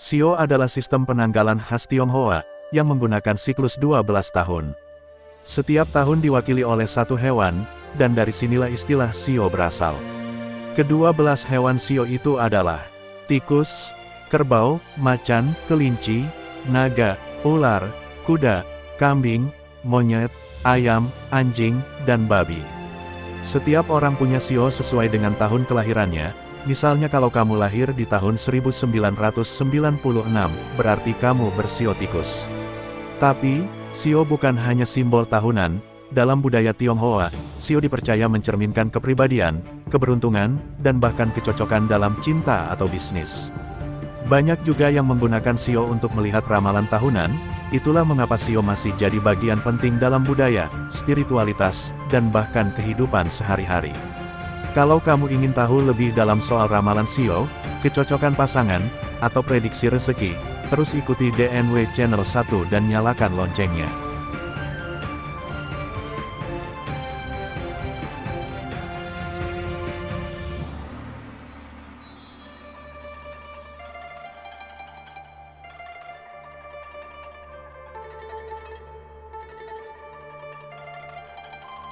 Shio adalah sistem penanggalan khas Tionghoa, yang menggunakan siklus 12 tahun. Setiap tahun diwakili oleh satu hewan, dan dari sinilah istilah Shio berasal. Ke-12 hewan Shio itu adalah tikus, kerbau, macan, kelinci, naga, ular, kuda, kambing, monyet, ayam, anjing, dan babi. Setiap orang punya Shio sesuai dengan tahun kelahirannya. Misalnya kalau kamu lahir di tahun 1996, berarti kamu bershio tikus. Tapi, Shio bukan hanya simbol tahunan. Dalam budaya Tionghoa, Shio dipercaya mencerminkan kepribadian, keberuntungan, dan bahkan kecocokan dalam cinta atau bisnis. Banyak juga yang menggunakan Shio untuk melihat ramalan tahunan. Itulah mengapa Shio masih jadi bagian penting dalam budaya, spiritualitas, dan bahkan kehidupan sehari-hari. Kalau kamu ingin tahu lebih dalam soal ramalan Shio, kecocokan pasangan, atau prediksi rezeki, terus ikuti DNW Channel 1 dan nyalakan loncengnya.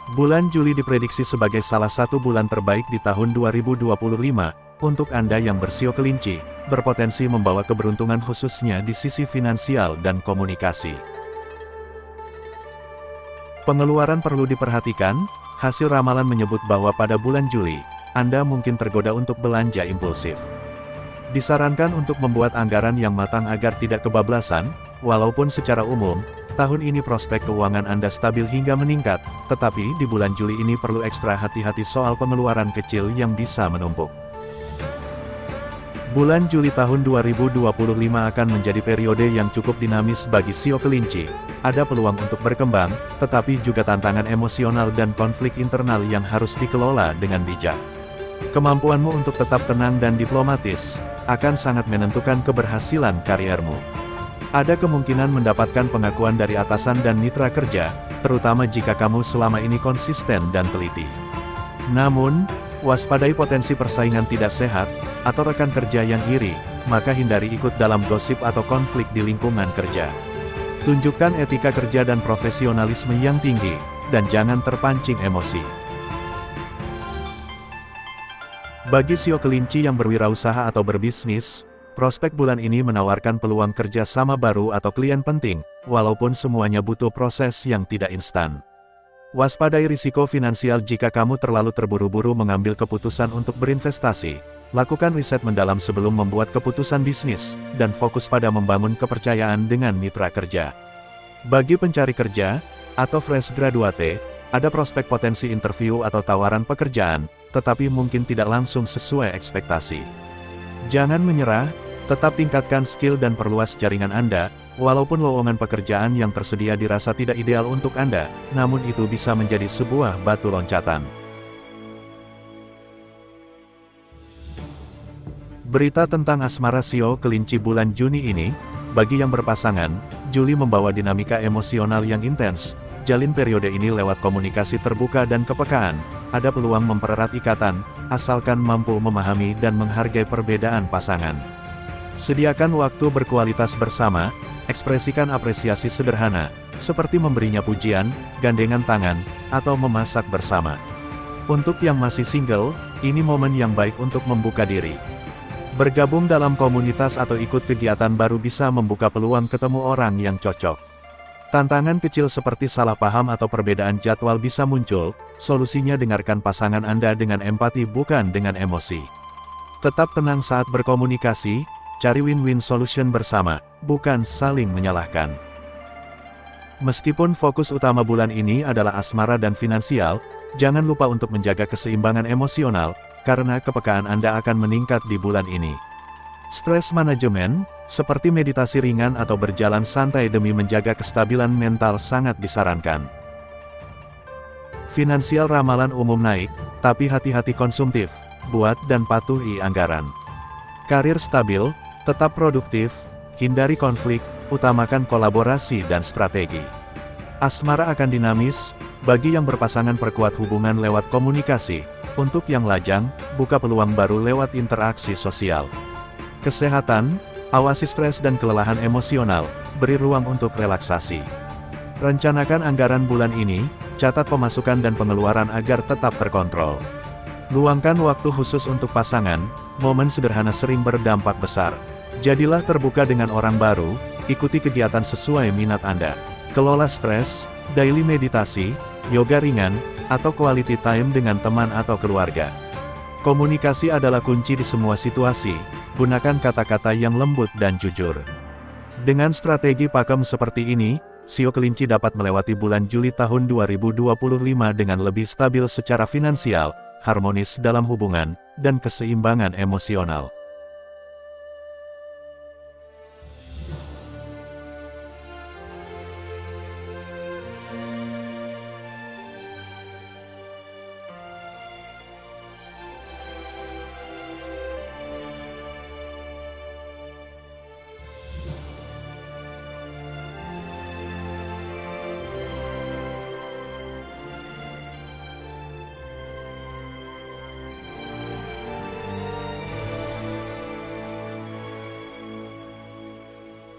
Bulan Juli diprediksi sebagai salah satu bulan terbaik di tahun 2025, untuk Anda yang bershio kelinci, berpotensi membawa keberuntungan khususnya di sisi finansial dan komunikasi. Pengeluaran perlu diperhatikan, hasil ramalan menyebut bahwa pada bulan Juli, Anda mungkin tergoda untuk belanja impulsif. Disarankan untuk membuat anggaran yang matang agar tidak kebablasan, walaupun secara umum, tahun ini prospek keuangan Anda stabil hingga meningkat, tetapi di bulan Juli ini perlu ekstra hati-hati soal pengeluaran kecil yang bisa menumpuk. Bulan Juli tahun 2025 akan menjadi periode yang cukup dinamis bagi shio kelinci. Ada peluang untuk berkembang, tetapi juga tantangan emosional dan konflik internal yang harus dikelola dengan bijak. Kemampuanmu untuk tetap tenang dan diplomatis, akan sangat menentukan keberhasilan kariermu. Ada kemungkinan mendapatkan pengakuan dari atasan dan mitra kerja, terutama jika kamu selama ini konsisten dan teliti. Namun, waspadai potensi persaingan tidak sehat, atau rekan kerja yang iri, maka hindari ikut dalam gosip atau konflik di lingkungan kerja. Tunjukkan etika kerja dan profesionalisme yang tinggi, dan jangan terpancing emosi. Bagi shio kelinci yang berwirausaha atau berbisnis, prospek bulan ini menawarkan peluang kerja sama baru atau klien penting, walaupun semuanya butuh proses yang tidak instan. Waspadai risiko finansial jika kamu terlalu terburu-buru mengambil keputusan untuk berinvestasi. Lakukan riset mendalam sebelum membuat keputusan bisnis, dan fokus pada membangun kepercayaan dengan mitra kerja. Bagi pencari kerja, atau fresh graduate, ada prospek potensi interview atau tawaran pekerjaan, tetapi mungkin tidak langsung sesuai ekspektasi. Jangan menyerah. Tetap tingkatkan skill dan perluas jaringan Anda, walaupun lowongan pekerjaan yang tersedia dirasa tidak ideal untuk Anda, namun itu bisa menjadi sebuah batu loncatan. Berita tentang asmara shio kelinci bulan Juni ini, bagi yang berpasangan, Juli membawa dinamika emosional yang intens. Jalin periode ini lewat komunikasi terbuka dan kepekaan. Ada peluang mempererat ikatan, asalkan mampu memahami dan menghargai perbedaan pasangan. Sediakan waktu berkualitas bersama, ekspresikan apresiasi sederhana, seperti memberinya pujian, gandengan tangan, atau memasak bersama. Untuk yang masih single, ini momen yang baik untuk membuka diri. Bergabung dalam komunitas atau ikut kegiatan baru bisa membuka peluang ketemu orang yang cocok. Tantangan kecil seperti salah paham atau perbedaan jadwal bisa muncul, solusinya dengarkan pasangan Anda dengan empati bukan dengan emosi. Tetap tenang saat berkomunikasi, cari win-win solution bersama, bukan saling menyalahkan. Meskipun fokus utama bulan ini adalah asmara dan finansial, jangan lupa untuk menjaga keseimbangan emosional, karena kepekaan Anda akan meningkat di bulan ini. Stres manajemen, seperti meditasi ringan atau berjalan santai demi menjaga kestabilan mental sangat disarankan. Finansial ramalan umum naik, tapi hati-hati konsumtif, buat dan patuhi anggaran. Karir stabil, tetap produktif, hindari konflik, utamakan kolaborasi dan strategi. Asmara akan dinamis, bagi yang berpasangan perkuat hubungan lewat komunikasi, untuk yang lajang, buka peluang baru lewat interaksi sosial. Kesehatan, Awasi stres dan kelelahan emosional, beri ruang untuk relaksasi. Rencanakan anggaran bulan ini, catat pemasukan dan pengeluaran agar tetap terkontrol. Luangkan waktu khusus untuk pasangan, momen sederhana sering berdampak besar. Jadilah terbuka dengan orang baru, ikuti kegiatan sesuai minat Anda. Kelola stres, daily meditasi, yoga ringan, atau quality time dengan teman atau keluarga. Komunikasi adalah kunci di semua situasi, gunakan kata-kata yang lembut dan jujur. Dengan strategi pakem seperti ini, Shio Kelinci dapat melewati bulan Juli tahun 2025 dengan lebih stabil secara finansial, harmonis dalam hubungan, dan keseimbangan emosional.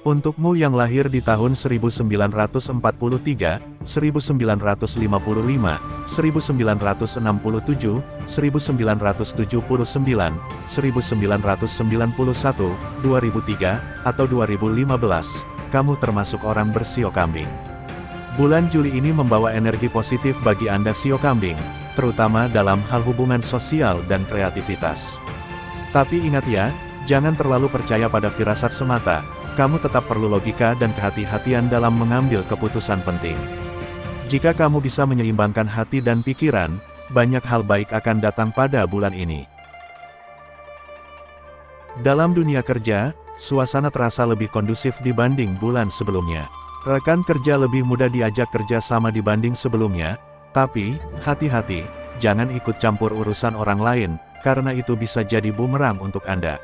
Untukmu yang lahir di tahun 1943, 1955, 1967, 1979, 1991, 2003, atau 2015, kamu termasuk orang bersio kambing. Bulan Juli ini membawa energi positif bagi Anda Shio Kambing, terutama dalam hal hubungan sosial dan kreativitas. Tapi ingat ya, jangan terlalu percaya pada firasat semata. Kamu tetap perlu logika dan kehati-hatian dalam mengambil keputusan penting. Jika kamu bisa menyeimbangkan hati dan pikiran, banyak hal baik akan datang pada bulan ini. Dalam dunia kerja, suasana terasa lebih kondusif dibanding bulan sebelumnya. Rekan kerja lebih mudah diajak kerja sama dibanding sebelumnya, tapi, hati-hati, jangan ikut campur urusan orang lain, karena itu bisa jadi bumerang untuk Anda.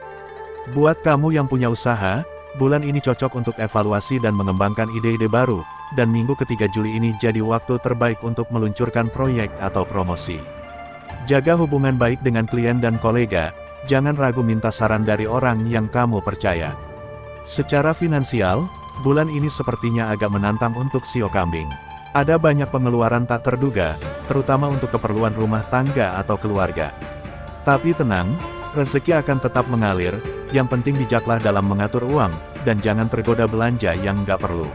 Buat kamu yang punya usaha, bulan ini cocok untuk evaluasi dan mengembangkan ide-ide baru, dan minggu ketiga Juli ini jadi waktu terbaik untuk meluncurkan proyek atau promosi. Jaga hubungan baik dengan klien dan kolega, jangan ragu minta saran dari orang yang kamu percaya. Secara finansial, bulan ini sepertinya agak menantang untuk Shio Kambing. Ada banyak pengeluaran tak terduga, terutama untuk keperluan rumah tangga atau keluarga. Tapi tenang, rezeki akan tetap mengalir, yang penting bijaklah dalam mengatur uang, dan jangan tergoda belanja yang nggak perlu.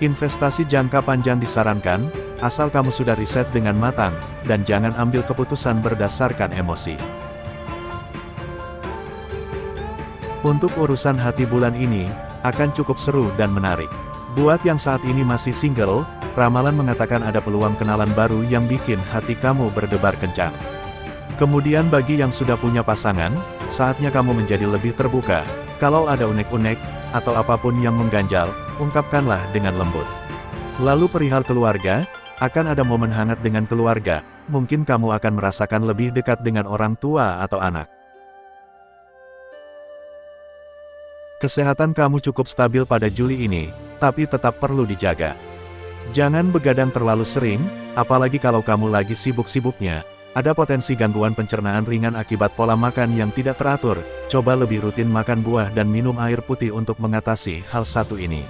Investasi jangka panjang disarankan, asal kamu sudah riset dengan matang, dan jangan ambil keputusan berdasarkan emosi. Untuk urusan hati bulan ini, akan cukup seru dan menarik. Buat yang saat ini masih single, ramalan mengatakan ada peluang kenalan baru yang bikin hati kamu berdebar kencang. Kemudian bagi yang sudah punya pasangan, saatnya kamu menjadi lebih terbuka. Kalau ada unek-unek, atau apapun yang mengganjal, ungkapkanlah dengan lembut. Lalu perihal keluarga, akan ada momen hangat dengan keluarga, mungkin kamu akan merasakan lebih dekat dengan orang tua atau anak. Kesehatan kamu cukup stabil pada Juli ini, tapi tetap perlu dijaga. Jangan begadang terlalu sering, apalagi kalau kamu lagi sibuk-sibuknya. Ada potensi gangguan pencernaan ringan akibat pola makan yang tidak teratur. Coba lebih rutin makan buah dan minum air putih untuk mengatasi hal satu ini.